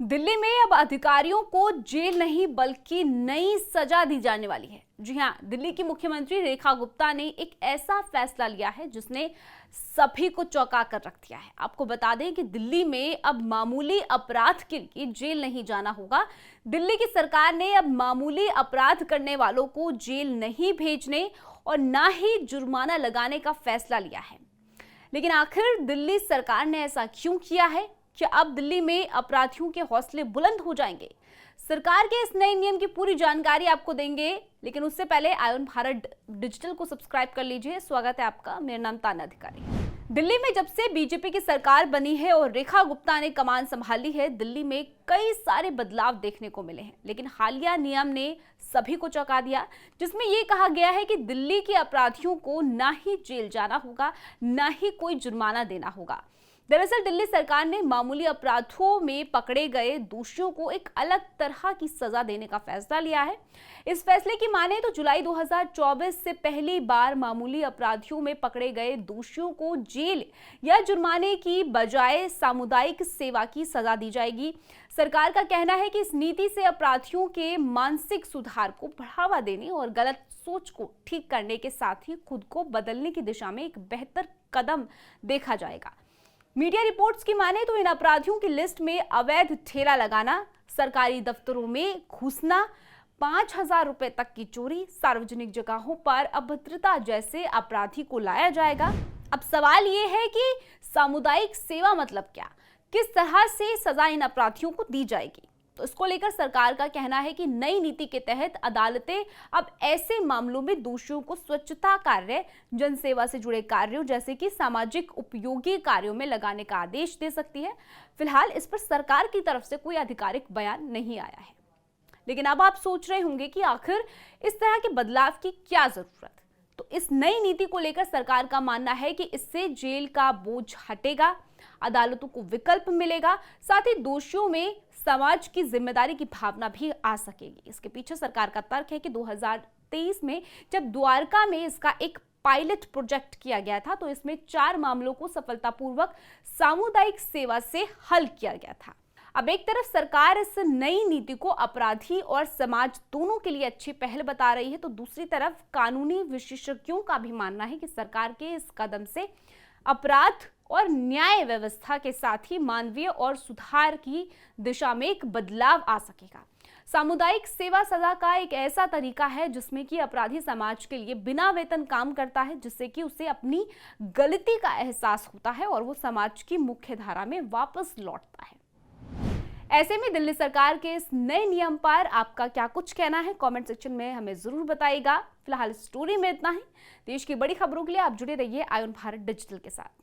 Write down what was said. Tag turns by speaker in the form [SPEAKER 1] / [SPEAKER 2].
[SPEAKER 1] दिल्ली में अब अधिकारियों को जेल नहीं बल्कि नई सजा दी जाने वाली है। जी हां, दिल्ली की मुख्यमंत्री रेखा गुप्ता ने एक ऐसा फैसला लिया है जिसने सभी को चौंका कर रख दिया है। आपको बता दें कि दिल्ली में अब मामूली अपराध के लिए जेल नहीं जाना होगा। दिल्ली की सरकार ने अब मामूली अपराध करने वालों को जेल नहीं भेजने और ना ही जुर्माना लगाने का फैसला लिया है। लेकिन आखिर दिल्ली सरकार ने ऐसा क्यों किया है? क्या अब दिल्ली में अपराधियों के हौसले बुलंद हो जाएंगे? सरकार के इस नए नियम की पूरी जानकारी आपको देंगे, लेकिन उससे पहले आयुन भारत डिजिटल को सब्सक्राइब कर लीजिए। स्वागत है आपका, मेरा नाम ताना अधिकारी। दिल्ली में जब से बीजेपी की सरकार बनी है और रेखा गुप्ता ने कमान संभाली है, दिल्ली में कई सारे बदलाव देखने को मिले हैं। लेकिन हालिया नियम ने सभी को चौंका दिया, जिसमें यह कहा गया है कि दिल्ली के अपराधियों को ना ही जेल जाना होगा, ना ही कोई जुर्माना देना होगा। दरअसल दिल्ली सरकार ने मामूली अपराधों में पकड़े गए दोषियों को एक अलग तरह की सजा देने का फैसला लिया है। इस फैसले की माने तो जुलाई 2024 से पहली बार मामूली अपराधियों में पकड़े गए दोषियों को जेल या जुर्माने की बजाय सामुदायिक सेवा की सजा दी जाएगी। सरकार का कहना है कि इस नीति से अपराधियों के मानसिक सुधार को बढ़ावा देने और गलत सोच को ठीक करने के साथ ही खुद को बदलने की दिशा में एक बेहतर कदम देखा जाएगा। मीडिया रिपोर्ट्स की माने तो इन अपराधियों की लिस्ट में अवैध ठेला लगाना, सरकारी दफ्तरों में घुसना, 5,000 रुपए तक की चोरी, सार्वजनिक जगहों पर अभद्रता जैसे अपराधी को लाया जाएगा। अब सवाल ये है कि सामुदायिक सेवा मतलब क्या? किस तरह से सजा इन अपराधियों को दी जाएगी? तो इसको लेकर सरकार का कहना है कि नई नीति के तहत अदालतें अब ऐसे मामलों में दोषियों को स्वच्छता कार्य, जनसेवा से जुड़े कार्यों जैसे कि सामाजिक उपयोगी कार्यों में लगाने का आदेश दे सकती है। फिलहाल इस पर सरकार की तरफ से कोई आधिकारिक बयान नहीं आया है। लेकिन अब आप सोच रहे होंगे कि आखिर इस तरह के बदलाव की क्या जरूरत? तो इस नई नीति को लेकर सरकार का मानना है कि इससे जेल का बोझ हटेगा, अदालतों को विकल्प मिलेगा, साथ ही दोषियों में समाज की जिम्मेदारी की भावना भी आ सकेगी। इसके पीछे सरकार का तर्क है कि 2023 में जब द्वारका में इसका एक पायलट प्रोजेक्ट किया गया था, तो इसमें 4 मामलों को सफलतापूर्वक सामुदायिक सेवा से हल किया गया था। अब एक तरफ सरकार इस नई नीति को अपराधी और समाज दोनों के लिए अच्छी पहल बता रही है, तो दूसरी तरफ कानूनी विशेषज्ञों का भी मानना है कि सरकार के इस कदम से अपराध और न्याय व्यवस्था के साथ ही मानवीय और सुधार की दिशा में एक बदलाव आ सकेगा। सामुदायिक सेवा सजा का एक ऐसा तरीका है जिसमें कि अपराधी समाज के लिए बिना वेतन काम करता है, जिससे कि उसे अपनी गलती का एहसास होता है और वो समाज की मुख्य धारा में वापस लौटता है। ऐसे में दिल्ली सरकार के इस नए नियम पर आपका क्या कुछ कहना है? कमेंट सेक्शन में हमें जरूर बताइएगा। फिलहाल स्टोरी में इतना ही। देश की बड़ी खबरों के लिए आप जुड़े रहिए आयुन भारत डिजिटल के साथ।